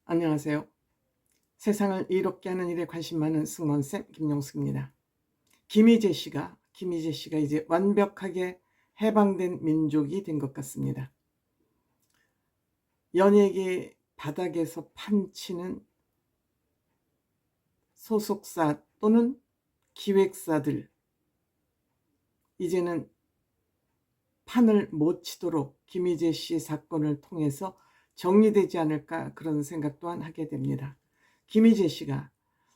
안녕하세요. 세상을 이롭게 하는 일에 관심 많은 승무원쌤 김용숙입니다. 김희재 씨가 이제 완벽하게 해방된 민족이 된 것 같습니다. 연예계 바닥에서 판치는 소속사 또는 기획사들, 이제는 판을 못 치도록 김희재 씨 사건을 통해서 정리되지 않을까, 그런 생각 또한 하게 됩니다. 김희재 씨가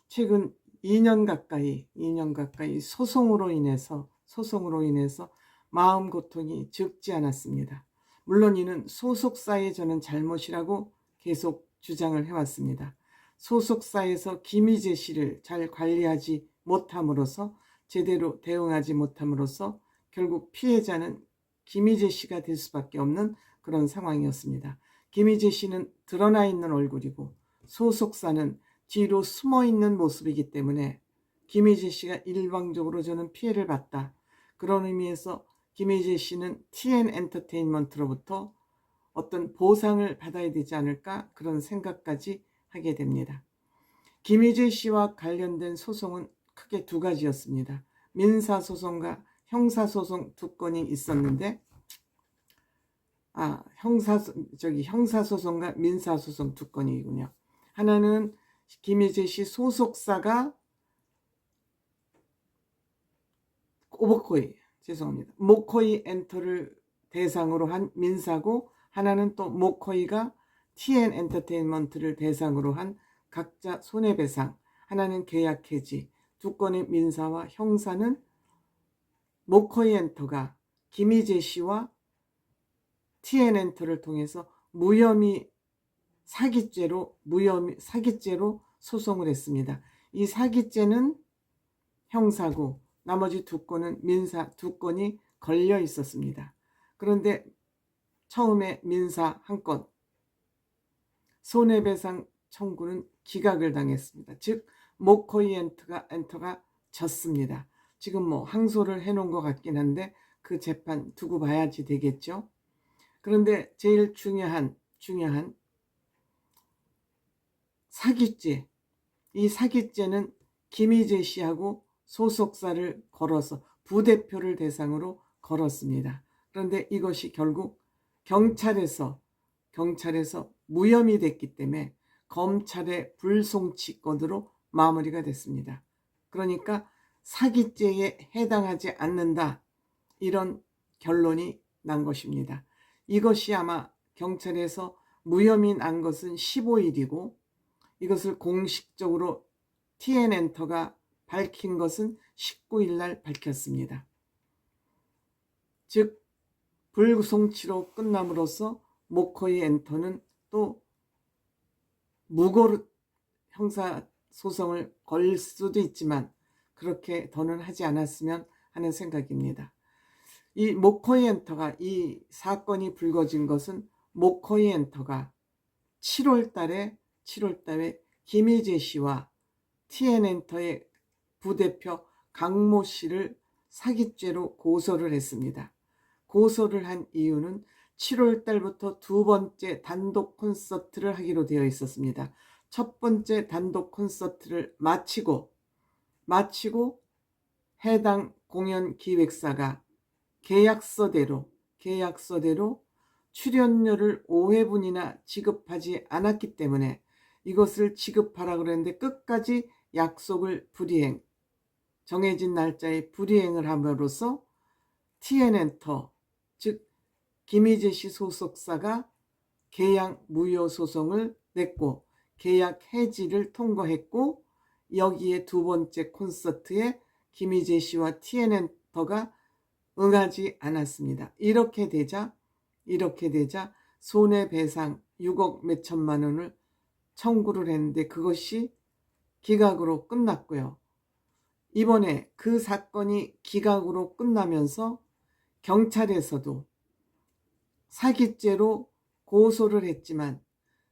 최근 2년 가까이 소송으로 인해서 마음 고통이 적지 않았습니다. 물론 이는 소속사의 저는 잘못이라고 계속 주장을 해왔습니다. 소속사에서 김희재 씨를 잘 관리하지 못함으로써, 제대로 대응하지 못함으로써 결국 피해자는 김희재 씨가 될 수밖에 없는 그런 상황이었습니다. 김희재 씨는 드러나 있는 얼굴이고 소속사는 뒤로 숨어 있는 모습이기 때문에 김희재 씨가 일방적으로 저는 피해를 봤다. 그런 의미에서 김희재 씨는 TN엔터테인먼트로부터 어떤 보상을 받아야 되지 않을까, 그런 생각까지 하게 됩니다. 김희재 씨와 관련된 소송은 크게 두 가지였습니다. 민사소송과 형사소송 두 건이 있었는데, 형사소송과 민사소송 두 건이군요. 하나는 김희재 씨 소속사가 모코이 엔터를 대상으로 한 민사고, 하나는 또 모코이가 TN엔터테인먼트를 대상으로 한 각자 손해배상, 하나는 계약 해지. 두 건의 민사와 형사는 모코이 엔터가 김희재 씨와 TN엔터를 통해서 사기죄로 소송을 했습니다. 이 사기죄는 형사고 나머지 두 건은 민사, 두 건이 걸려 있었습니다. 그런데 처음에 민사 한 건, 손해배상 청구는 기각을 당했습니다. 즉 모코이 엔터가 졌습니다. 지금 항소를 해놓은 것 같긴 한데 그 재판 두고 봐야지 되겠죠. 그런데 제일 중요한 사기죄, 이 사기죄는 김희재 씨하고 소속사를 걸어서 부대표를 대상으로 걸었습니다. 그런데 이것이 결국 경찰에서 무혐의 됐기 때문에 검찰의 불송치건으로 마무리가 됐습니다. 그러니까 사기죄에 해당하지 않는다, 이런 결론이 난 것입니다. 이것이 아마 경찰에서 무혐의 난 것은 15일이고 이것을 공식적으로 TN엔터가 밝힌 것은 19일 날 밝혔습니다. 즉 불송치로 끝남으로써 모코이 엔터는 또 무고로 형사소송을 걸 수도 있지만 그렇게 더는 하지 않았으면 하는 생각입니다. 이 모코이 엔터가, 이 사건이 불거진 것은 모코이 엔터가 7월 달에 김희재 씨와 TN엔터의 부대표 강모 씨를 사기죄로 고소를 했습니다. 고소를 한 이유는 7월 달부터 두 번째 단독 콘서트를 하기로 되어 있었습니다. 첫 번째 단독 콘서트를 마치고 해당 공연 기획사가 계약서대로 출연료를 5회분이나 지급하지 않았기 때문에 이것을 지급하라고 그랬는데 끝까지 약속을 정해진 날짜에 불이행을 함으로써 TN엔터, 즉 김희재 씨 소속사가 계약 무효 소송을 냈고 계약 해지를 통과했고, 여기에 두 번째 콘서트에 김희재 씨와 TN엔터가 응하지 않았습니다. 이렇게 되자 손해배상 6억 몇천만 원을 청구를 했는데 그것이 기각으로 끝났고요. 이번에 그 사건이 기각으로 끝나면서 경찰에서도 사기죄로 고소를 했지만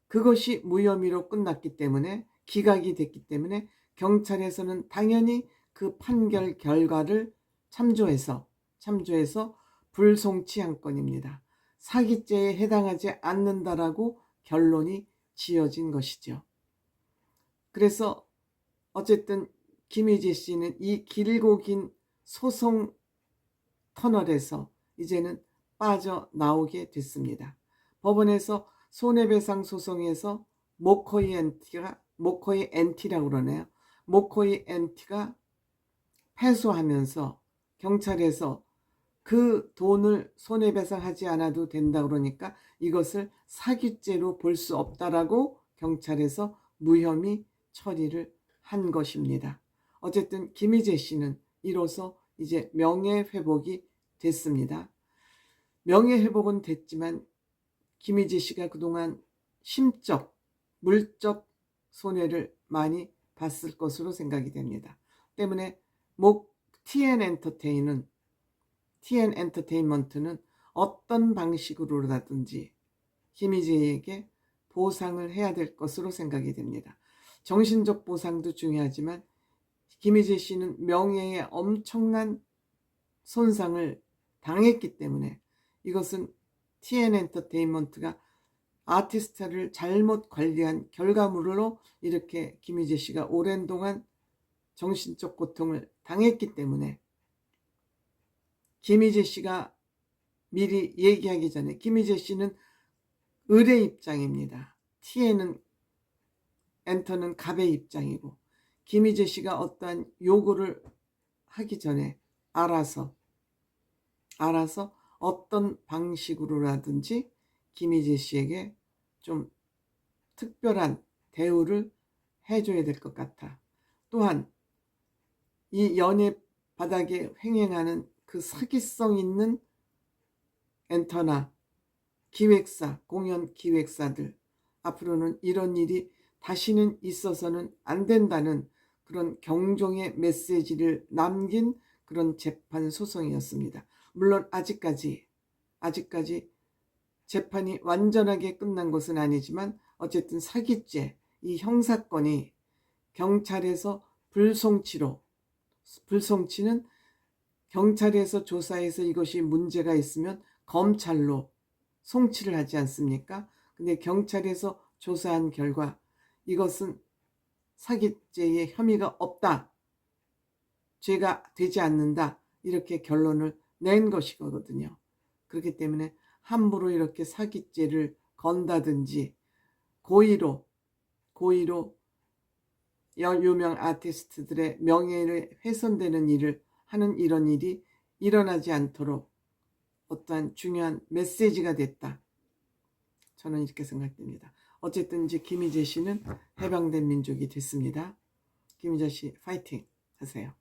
그것이 무혐의로 끝났기 때문에, 기각이 됐기 때문에 경찰에서는 당연히 그 판결 결과를 참조해서 불송치 한 건입니다. 사기죄에 해당하지 않는다라고 결론이 지어진 것이죠. 그래서 어쨌든 김희재 씨는 이 길고 긴 소송 터널에서 이제는 빠져나오게 됐습니다. 법원에서 손해배상 소송에서 모코이 엔티라고 그러네요. 모코이 엔티가 패소하면서 경찰에서 그 돈을 손해배상하지 않아도 된다 그러니까 이것을 사기죄로 볼 수 없다라고 경찰에서 무혐의 처리를 한 것입니다. 어쨌든 김희재 씨는 이로써 이제 명예회복이 됐습니다. 명예회복은 됐지만 김희재 씨가 그동안 심적, 물적 손해를 많이 봤을 것으로 생각이 됩니다. 때문에 TN 엔터테인먼트는 어떤 방식으로라든지 김희재에게 보상을 해야 될 것으로 생각이 됩니다. 정신적 보상도 중요하지만 김희재 씨는 명예에 엄청난 손상을 당했기 때문에 이것은 TN 엔터테인먼트가 아티스트를 잘못 관리한 결과물로 이렇게 김희재 씨가 오랜 동안 정신적 고통을 당했기 때문에 김희재 씨가 미리 얘기하기 전에 김희재 씨는 을의 입장입니다. TN은 엔터는 갑의 입장이고 김희재 씨가 어떠한 요구를 하기 전에 알아서 어떤 방식으로라든지 김희재 씨에게 좀 특별한 대우를 해줘야 될 것 같아. 또한 이 연예 바닥에 횡행하는 그 사기성 있는 엔터나 기획사, 공연 기획사들 앞으로는 이런 일이 다시는 있어서는 안 된다는 그런 경종의 메시지를 남긴 그런 재판 소송이었습니다. 물론 아직까지 재판이 완전하게 끝난 것은 아니지만 어쨌든 사기죄 이 형사건이 경찰에서 불송치는 경찰에서 조사해서 이것이 문제가 있으면 검찰로 송치를 하지 않습니까? 근데 경찰에서 조사한 결과 이것은 사기죄의 혐의가 없다. 죄가 되지 않는다. 이렇게 결론을 낸 것이거든요. 그렇기 때문에 함부로 이렇게 사기죄를 건다든지 고의로 유명 아티스트들의 명예를 훼손되는 일을 하는 이런 일이 일어나지 않도록 어떠한 중요한 메시지가 됐다. 저는 이렇게 생각됩니다. 어쨌든 이제 김희재 씨는 해방된 민족이 됐습니다. 김희재 씨 파이팅 하세요.